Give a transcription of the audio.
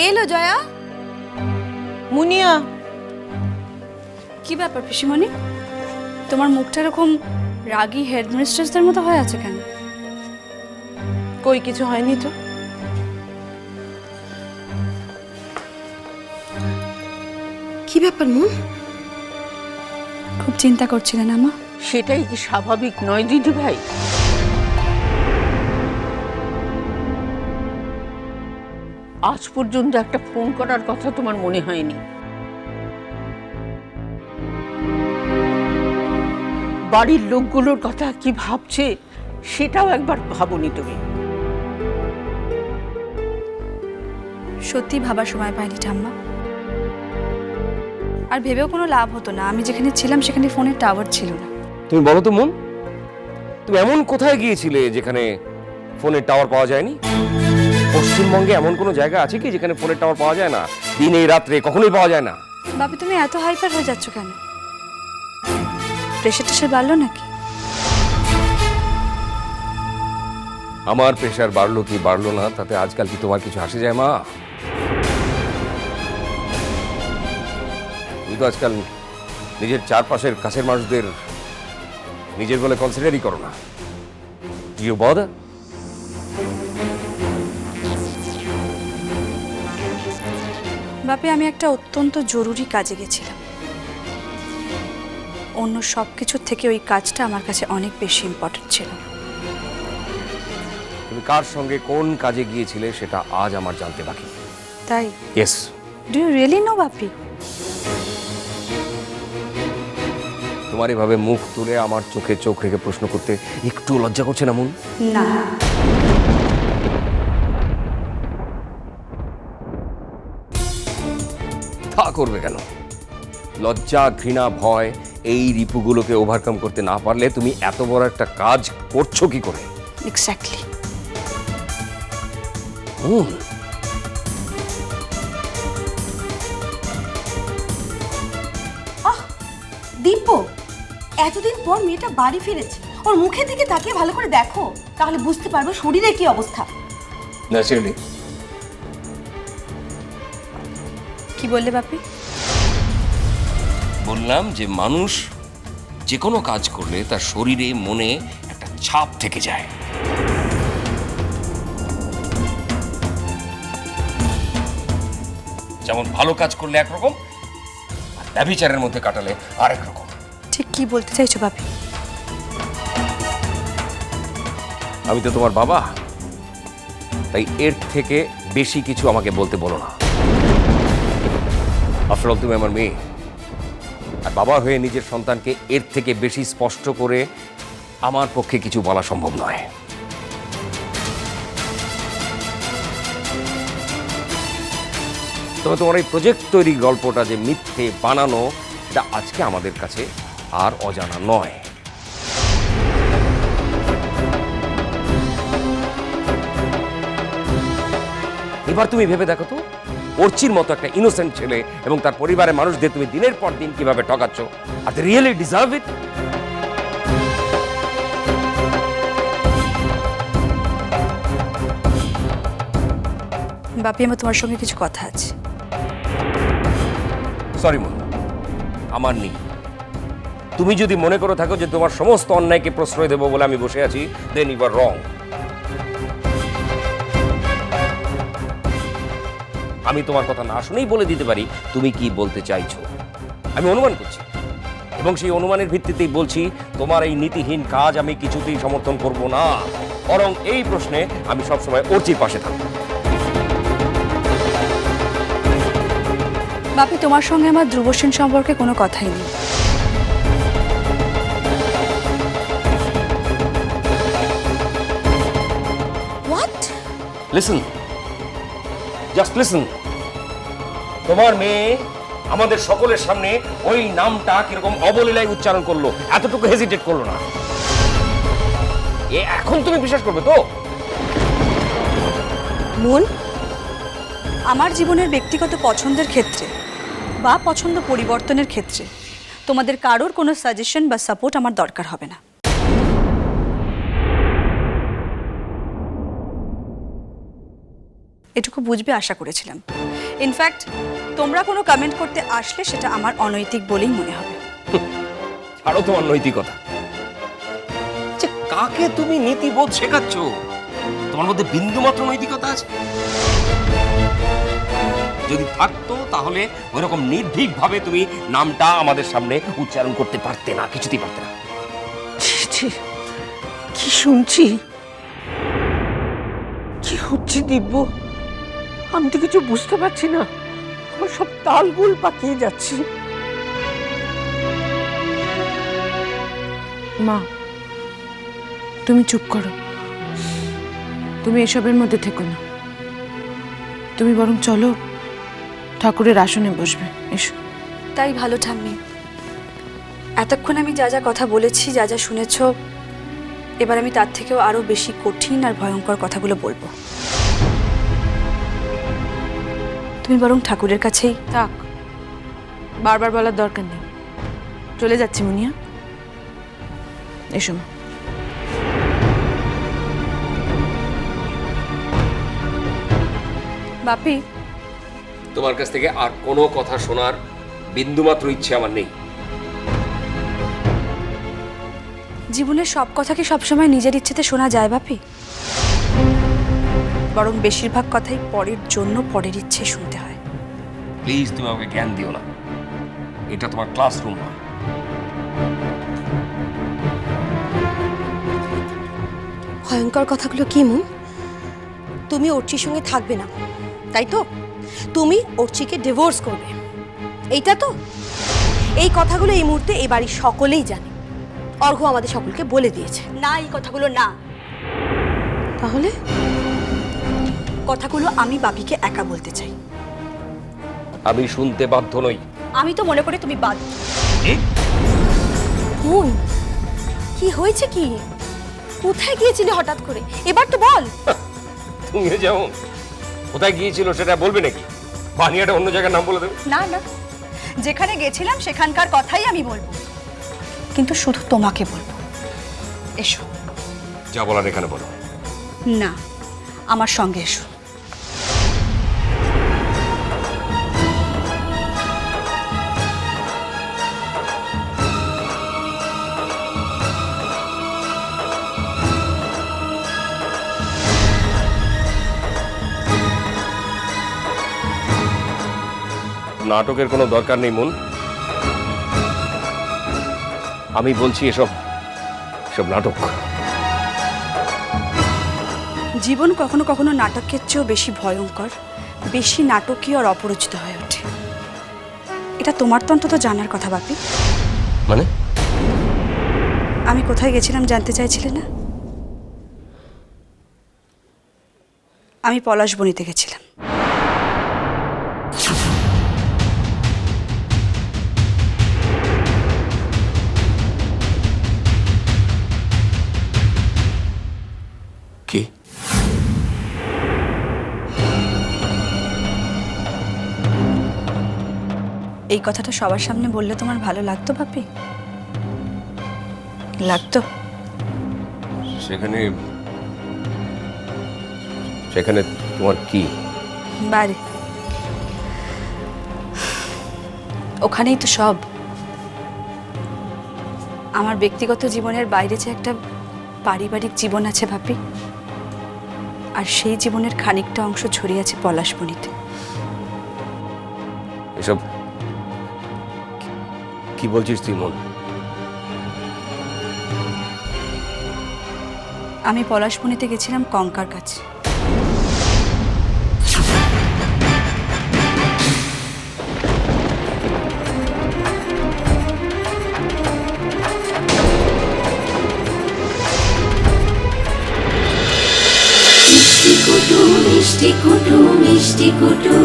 এলো জয়া? মুনিয়া। কি ব্যাপার পিসিমণি, তোমার মুখটা এরকম রাগী হেডমিস্ট্রেসদের মতো হয়ে আছে কেন? কই কিছু হয়নি তো। কি ব্যাপার মন? খুব চিন্তা করছিলেন আমা? সেটাই কি স্বাভাবিক নয় দিদি ভাই? আজ পর্যন্ত একটা ফোন করার কথা তোমার মনে হয়নি? বাড়ির লোকগুলোর কথা কি ভাবছে সেটাও একবার ভাবনি তুমি? সত্যি ভাবার সময় পাইনি ঠাম্মা। আর ভেবেও কোনো লাভ হতো না, আমি যেখানে ছিলাম সেখানে ফোনের টাওয়ার ছিল না। তুমি বলো তো মন, তুমি এমন কোথায় গিয়েছিলে যেখানে ফোনের টাওয়ার পাওয়া যায়নি? পশ্চিমবঙ্গে এমন কোনো জায়গা আছে কি যেখানে ফোনের টাওয়ার পাওয়া যায় না? দিনে রাত্রে কখনোই পাওয়া যায় না। বাপি তুমি এত হাইপার হয়ে যাচ্ছ কেন? প্রেশার টেশার বাড়লো নাকি? আমার প্রেশার বাড়লো কি বাড়লো না তাতে আজকাল কি তোমার কিছু আসে যায় মা? তুমি তো আজকাল নিজের চারপাশের কাছের মানুষদের নিজের বলে কনসিডারই করো না। You bother? বাপি আমি একটা অত্যন্ত জরুরি কাজে গেছিলাম। অন্য সব কিছুর থেকে ওই কাজটা আমার কাছে অনেক বেশি ইম্পর্টেন্ট ছিল। তুমি কার সঙ্গে কোন কাজে গিয়েছিলে সেটা আজ আমার জানতে বাকি। তাই? Yes. Do you really know Bapi? তোমার এভাবে মুখ তুলে আমার চোখে চোখ রেখে প্রশ্ন করতে একটু লজ্জা করছে না মন? না। তা করবে কেন? লজ্জা, ঘৃণা, ভয় এই রিপুগুলোকে ওভারকাম করতে না পারলে তুমি এত বড় একটা কাজ করছো কি করে? এক্স্যাক্টলি। দিব্য, এতদিন পর মেয়েটা বাড়ি ফিরেছে, ওর মুখের দিকে তাকিয়ে ভালো করে দেখো, তাহলে বুঝতে পারবে শরীরের কি অবস্থা। ন্যাচারালি। কি বললে বাপি? বললাম যে মানুষ যে কোনো কাজ করলে তার শরীরে মনে একটা ছাপ থেকে যায়। যেমন ভালো কাজ করলে একরকম, আর ব্যভিচারের মধ্যে কাটালে আরেক রকম। ঠিক কি বলতে চাইছো বাপি? আমি তো তোমার বাবা, তাই এর থেকে বেশি কিছু আমাকে বলতে বলো না। আফটার অল তুমি আমার মেয়ে, আর বাবা হয়ে নিজের সন্তানকে এর থেকে বেশি স্পষ্ট করে আমার পক্ষে কিছু বলা সম্ভব নয়। তবে তোমার এই প্রজেক্ট তৈরি গল্পটা যে মিথ্যে বানানো, এটা আজকে আমাদের কাছে আর অজানা নয়। এবার তুমি ভেবে দেখো তো, অর্চির মতো একটা ইনোসেন্ট ছেলে এবং তার পরিবারের মানুষদের তুমি দিনের পর দিন কিভাবে ঠকাচ্ছ। আর দে রিয়েলি ডিজার্ভ ইট? বাপি আমার তোমার সঙ্গে কিছু কথা আছে। সরি মন, আমার নেই। তুমি যদি মনে করে থাকো যে তোমার সমস্ত অন্যায়কে প্রশ্রয় দেবো বলে আমি বসে আছি, দেন ইউ আর রং। আমি তোমার কথা না শুনেই বলে দিতে পারি তুমি কি বলতে চাইছো। আমি অনুমান করছি এবং সেই অনুমানের ভিত্তিতেই বলছি, তোমার এই নীতিহীন কাজ আমি কিছুতেই সমর্থন করব না। বরং এই প্রশ্নে আমি সবসময় অর্চির পাশে থাকবো। বাপি তোমার সঙ্গে আমার ধ্রুব সেন সম্পর্কে কোনো কথাই নেই। হোয়াট? Listen, just listen. তোমার মেয়ে আমাদের সকলের সামনে ওই নামটা কিরকম অবলীলায় উচ্চারণ করলো, এতটুকু হেজিটেট করলো না। এখন তুমি বিশ্বাস করবে তো? মন, আমার জীবনের ব্যক্তিগত পছন্দের ক্ষেত্রে বা পছন্দ পরিবর্তনের ক্ষেত্রে তোমাদের কারোর কোনো সাজেশন বা সাপোর্ট আমার দরকার হবে না। এটুকু বুঝবে আশা করেছিলাম, ইনফ্যাক্ট তোমরা কোনো কমেন্ট করতে আসলে সেটা আমার অনৈতিক বলেই মনে হবে। ছাড়ো তোমার নৈতিকতা। যে কাকে তুমি নীতিবোধ শেখাচ্ছ? তোমার মধ্যে বিন্দুমাত্র নৈতিকতা আছে? যদি থাকতো তাহলে ওইরকম নির্ভীকভাবে তুমি নামটা আমাদের সামনে উচ্চারণ করতে পারতে না, কিছুতেই পারতে না। ছি ছি, কি শুনছি, কি হচ্ছে দিব্য? আমি তো কিছু বুঝতে পারছি না, আমার সব তালগুল পাকিয়ে যাচ্ছে। মা, তুমি চুপ করো, তুমি এসবের মধ্যে থেকো না। তুমি বরং চলো, ঠাকুরের আসনে বসবে। এসো। তাই ভালো ঠাম্মি, এতক্ষণ আমি যা যা কথা বলেছি, যা যা শুনেছ, এবার আমি তার থেকেও আরো বেশি কঠিন আর ভয়ঙ্কর কথাগুলো বলবো। তুমি বরং ঠাকুরের কাছেই থাক, বারবার বলার দরকার নেই। চলে যাচ্ছি মুনিয়া, এসো মা। বাপি, তোমার কাছ থেকে আর কোনো কথা শোনার বিন্দুমাত্র ইচ্ছে আমার নেই। জীবনের সব কথা কি সবসময় নিজের ইচ্ছেতে শোনা যায় বাপি? বরং বেশিরভাগ কথাই পরের জন্য পরের ইচ্ছে শুনতে হয়। প্লিজ তুমি আমাকে জ্ঞান দিও না, এটা তোমার ক্লাসরুম নয়। ভয়ঙ্কর কথাগুলো কি মুন? তুমি অর্চির সঙ্গে থাকবে না, তাই তো? তুমি অর্চিকে ডিভোর্স করবে, এইটা তো? এই কথাগুলো এই মুহূর্তে এই বাড়ির সকলেই জানে। অর্ঘ আমাদের সকলকে বলে দিয়েছে। না, এই কথাগুলো না। তাহলে কথাগুলো আমি বাপিকে একা বলতে চাই। আমি শুনতে বাধ্য নই। আমি তো মনে করি তুমি বাধ্য। মুন, কি হয়েছে? কি কোথায় গিয়েছিলে হঠাৎ করে? এবার তো বল। তুমিও যেমন কোথায় গিয়েছিল সেটা বলবে নাকি? বানিয়াটা অন্য জায়গার নাম বলে দেবে? না না, যেখানে গেছিলাম সেখানকার কথাই আমি বলবো, কিন্তু শুধু তোমাকে বলবো। এসো। যা বলার এখানে বলো। না, আমার সঙ্গে এসো। নাটকের কোনো দরকার নেই মন। আমি বলছি এসব নাটক। জীবন কখনো কখনো নাটকের চেয়েও বেশি ভয়ঙ্কর, বেশি নাটকীয় আর অপরিচিত হয়ে ওঠে। এটা তোমার তো অন্তত জানার কথা বাপি। মানে? আমি কোথায় গেছিলাম জানতে চাইছিলে না? আমি পলাশবনিতে গেছিলাম। কি? এই কথাটা সবার সামনে বললে তোমার ভালো লাগতো বাপি? লাগতো? সেখানে তোমার কি? বাইরে, ওখানেই তো সব। আমার ব্যক্তিগত জীবনের বাইরে যে একটা পারিবারিক জীবন আছে ভাবি, আর সেই জীবনের খানিকটা অংশ ছড়িয়ে আছে পলাশবনিতে। এসব কি বলছিস তুই মন? আমি পলাশবনিতে গেছিলাম কঙ্কার কাছে। মিষ্টি কুটু মিষ্টি কুটু